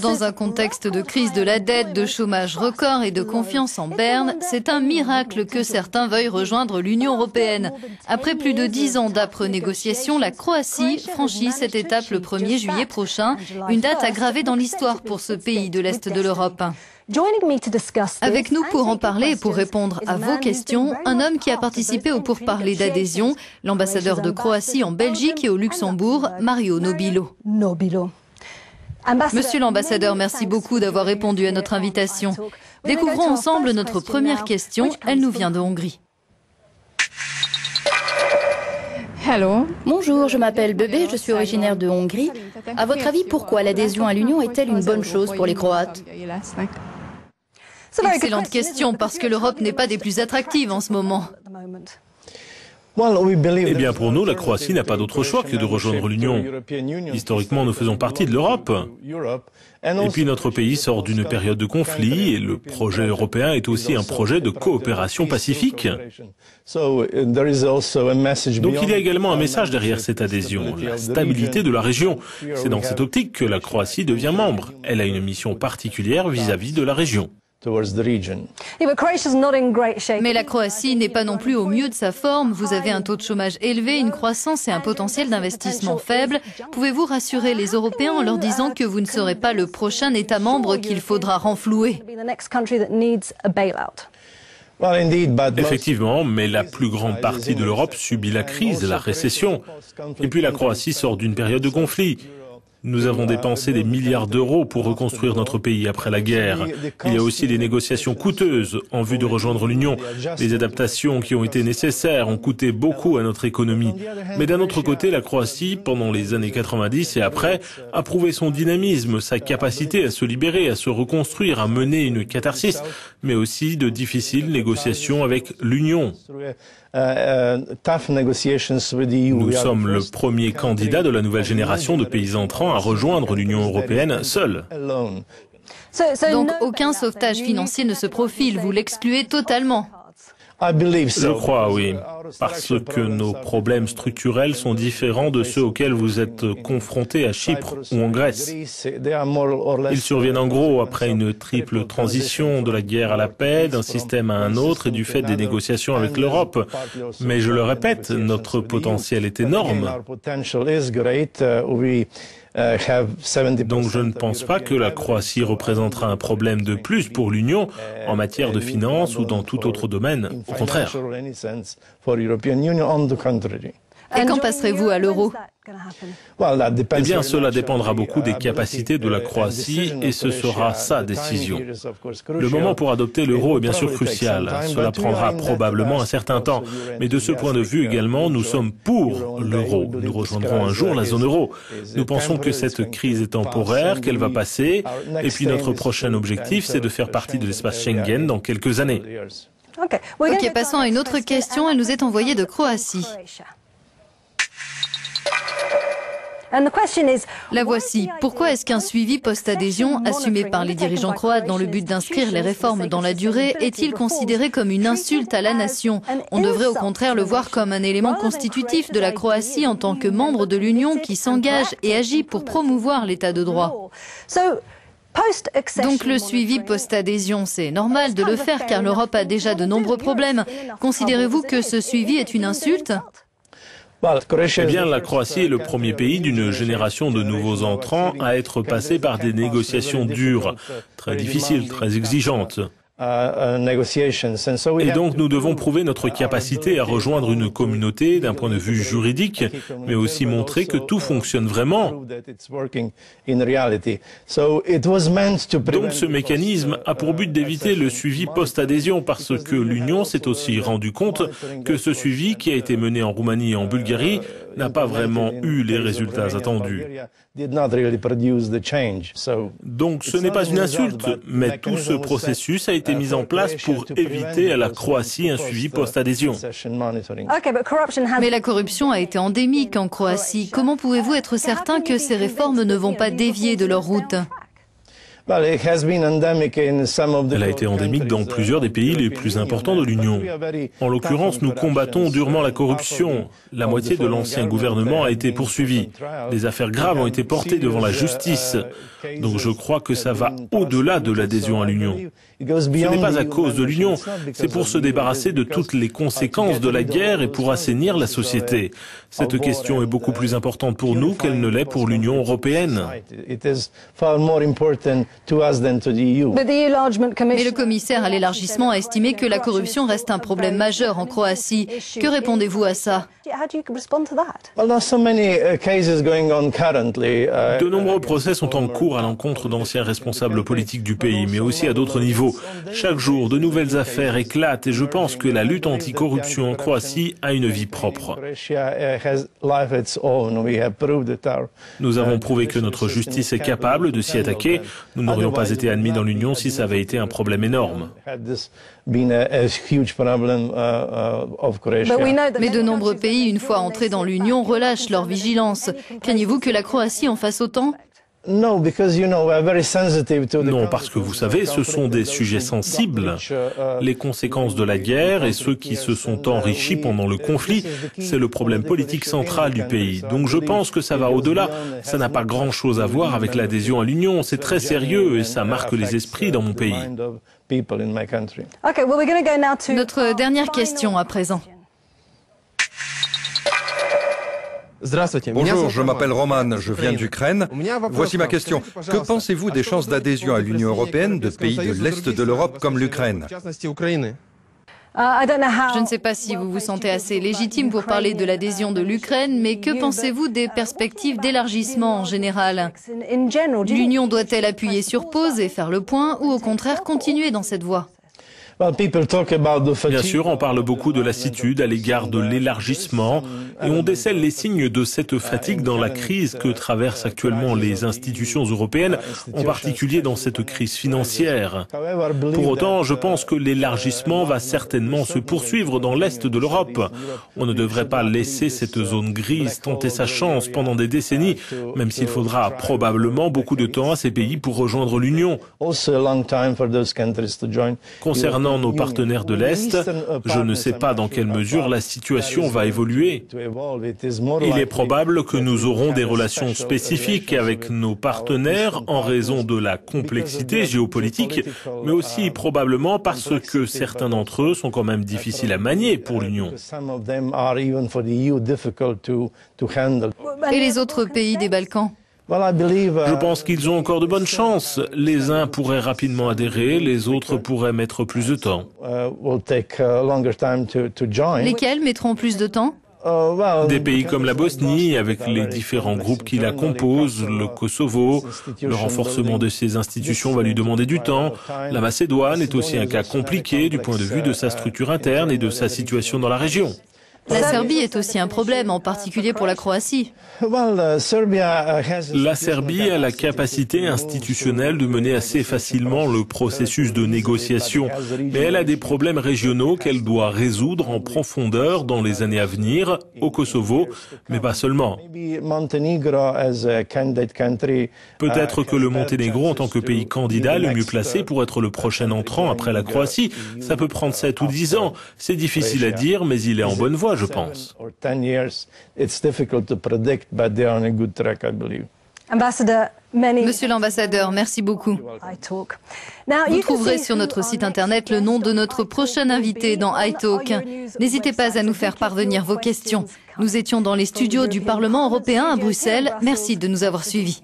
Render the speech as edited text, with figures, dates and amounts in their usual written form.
Dans un contexte de crise de la dette, de chômage record et de confiance en berne, c'est un miracle que certains veuillent rejoindre l'Union européenne. Après plus de 10 ans d'âpres négociations, la Croatie franchit cette étape le 1er juillet prochain, une date à graver dans l'histoire pour ce pays de l'Est de l'Europe. Avec nous pour en parler et pour répondre à vos questions, un homme qui a participé aux pourparlers d'adhésion, l'ambassadeur de Croatie en Belgique et au Luxembourg, Mario Nobilo. Monsieur l'ambassadeur, merci beaucoup d'avoir répondu à notre invitation. Découvrons ensemble notre première question. Elle nous vient de Hongrie. Bonjour, je m'appelle Bebe, je suis originaire de Hongrie. À votre avis, pourquoi l'adhésion à l'Union est-elle une bonne chose pour les Croates? Excellente question, parce que l'Europe n'est pas des plus attractives en ce moment. Eh bien, pour nous, la Croatie n'a pas d'autre choix que de rejoindre l'Union. Historiquement, nous faisons partie de l'Europe. Et puis, notre pays sort d'une période de conflit et le projet européen est aussi un projet de coopération pacifique. Donc, il y a également un message derrière cette adhésion, la stabilité de la région. C'est dans cette optique que la Croatie devient membre. Elle a une mission particulière vis-à-vis de la région. Mais la Croatie n'est pas non plus au mieux de sa forme. Vous avez un taux de chômage élevé, une croissance et un potentiel d'investissement faible. Pouvez-vous rassurer les Européens en leur disant que vous ne serez pas le prochain État membre qu'il faudra renflouer? Effectivement, mais la plus grande partie de l'Europe subit la crise, la récession. Et puis la Croatie sort d'une période de conflit. Nous avons dépensé des milliards d'euros pour reconstruire notre pays après la guerre. Il y a aussi des négociations coûteuses en vue de rejoindre l'Union. Les adaptations qui ont été nécessaires ont coûté beaucoup à notre économie. Mais d'un autre côté, la Croatie, pendant les années 90 et après, a prouvé son dynamisme, sa capacité à se libérer, à se reconstruire, à mener une catharsis, mais aussi de difficiles négociations avec l'Union. Nous sommes le premier candidat de la nouvelle génération de pays entrants à rejoindre l'Union européenne seul. Donc aucun sauvetage financier ne se profile, vous l'excluez totalement. Je crois, oui, parce que nos problèmes structurels sont différents de ceux auxquels vous êtes confrontés à Chypre ou en Grèce. Ils surviennent en gros après une triple transition de la guerre à la paix, d'un système à un autre et du fait des négociations avec l'Europe. Mais je le répète, notre potentiel est énorme. Donc je ne pense pas que la Croatie représentera un problème de plus pour l'Union en matière de finances ou dans tout autre domaine. Au contraire. Et quand passerez-vous à l'euro? Eh bien, cela dépendra beaucoup des capacités de la Croatie et ce sera sa décision. Le moment pour adopter l'euro est bien sûr crucial. Cela prendra probablement un certain temps. Mais de ce point de vue également, nous sommes pour l'euro. Nous rejoindrons un jour la zone euro. Nous pensons que cette crise est temporaire, qu'elle va passer. Et puis notre prochain objectif, c'est de faire partie de l'espace Schengen dans quelques années. Ok, passons à une autre question. Elle nous est envoyée de Croatie. La voici. Pourquoi est-ce qu'un suivi post-adhésion assumé par les dirigeants croates dans le but d'inscrire les réformes dans la durée est-il considéré comme une insulte à la nation? On devrait au contraire le voir comme un élément constitutif de la Croatie en tant que membre de l'Union qui s'engage et agit pour promouvoir l'état de droit. Donc le suivi post-adhésion, c'est normal de le faire car l'Europe a déjà de nombreux problèmes. Considérez-vous que ce suivi est une insulte? Eh bien, la Croatie est le premier pays d'une génération de nouveaux entrants à être passé par des négociations dures, très difficiles, très exigeantes. Et donc nous devons prouver notre capacité à rejoindre une communauté d'un point de vue juridique, mais aussi montrer que tout fonctionne vraiment. Donc ce mécanisme a pour but d'éviter le suivi post-adhésion parce que l'Union s'est aussi rendu compte que ce suivi qui a été mené en Roumanie et en Bulgarie n'a pas vraiment eu les résultats attendus. Donc ce n'est pas une insulte, mais tout ce processus a été mis en place pour éviter à la Croatie un suivi post-adhésion. Mais la corruption a été endémique en Croatie. Comment pouvez-vous être certain que ces réformes ne vont pas dévier de leur route? Elle a été endémique dans plusieurs des pays les plus importants de l'Union. En l'occurrence, nous combattons durement la corruption. La moitié de l'ancien gouvernement a été poursuivie. Des affaires graves ont été portées devant la justice. Donc je crois que ça va au-delà de l'adhésion à l'Union. Ce n'est pas à cause de l'Union, c'est pour se débarrasser de toutes les conséquences de la guerre et pour assainir la société. Cette question est beaucoup plus importante pour nous qu'elle ne l'est pour l'Union européenne. Mais le commissaire à l'élargissement a estimé que la corruption reste un problème majeur en Croatie. Que répondez-vous à ça? De nombreux procès sont en cours à l'encontre d'anciens responsables politiques du pays, mais aussi à d'autres niveaux. Chaque jour, de nouvelles affaires éclatent et je pense que la lutte anticorruption en Croatie a une vie propre. Nous avons prouvé que notre justice est capable de s'y attaquer. Nous n'aurions pas été admis dans l'Union si ça avait été un problème énorme. Mais de nombreux pays, une fois entrés dans l'Union, relâchent leur vigilance. Craignez-vous que la Croatie en fasse autant? Non, parce que vous savez, ce sont des sujets sensibles. Les conséquences de la guerre et ceux qui se sont enrichis pendant le conflit, c'est le problème politique central du pays. Donc je pense que ça va au-delà. Ça n'a pas grand-chose à voir avec l'adhésion à l'Union. C'est très sérieux et ça marque les esprits dans mon pays. Notre dernière question à présent. Bonjour, je m'appelle Roman, je viens d'Ukraine. Voici ma question. Que pensez-vous des chances d'adhésion à l'Union européenne de pays de l'Est de l'Europe comme l'Ukraine? Je ne sais pas si vous vous sentez assez légitime pour parler de l'adhésion de l'Ukraine, mais que pensez-vous des perspectives d'élargissement en général? L'Union doit-elle appuyer sur pause et faire le point, ou au contraire continuer dans cette voie? Bien sûr, on parle beaucoup de lassitude à l'égard de l'élargissement et on décèle les signes de cette fatigue dans la crise que traversent actuellement les institutions européennes, en particulier dans cette crise financière. Pour autant, je pense que l'élargissement va certainement se poursuivre dans l'Est de l'Europe. On ne devrait pas laisser cette zone grise tenter sa chance pendant des décennies, même s'il faudra probablement beaucoup de temps à ces pays pour rejoindre l'Union. Concernant nos partenaires de l'Est, je ne sais pas dans quelle mesure la situation va évoluer. Il est probable que nous aurons des relations spécifiques avec nos partenaires en raison de la complexité géopolitique, mais aussi probablement parce que certains d'entre eux sont quand même difficiles à manier pour l'Union. Et les autres pays des Balkans? Je pense qu'ils ont encore de bonnes chances. Les uns pourraient rapidement adhérer, les autres pourraient mettre plus de temps. Lesquels mettront plus de temps? Des pays comme la Bosnie, avec les différents groupes qui la composent, le Kosovo, le renforcement de ses institutions va lui demander du temps. La Macédoine est aussi un cas compliqué du point de vue de sa structure interne et de sa situation dans la région. La Serbie est aussi un problème, en particulier pour la Croatie. La Serbie a la capacité institutionnelle de mener assez facilement le processus de négociation, mais elle a des problèmes régionaux qu'elle doit résoudre en profondeur dans les années à venir, au Kosovo, mais pas seulement. Peut-être que le Monténégro, en tant que pays candidat, le mieux placé pour être le prochain entrant après la Croatie. Ça peut prendre 7 ou 10 ans. C'est difficile à dire, mais il est en bonne voie, je pense. Monsieur l'ambassadeur, merci beaucoup. Vous trouverez sur notre site internet le nom de notre prochain invité dans iTalk. N'hésitez pas à nous faire parvenir vos questions. Nous étions dans les studios du Parlement européen à Bruxelles. Merci de nous avoir suivis.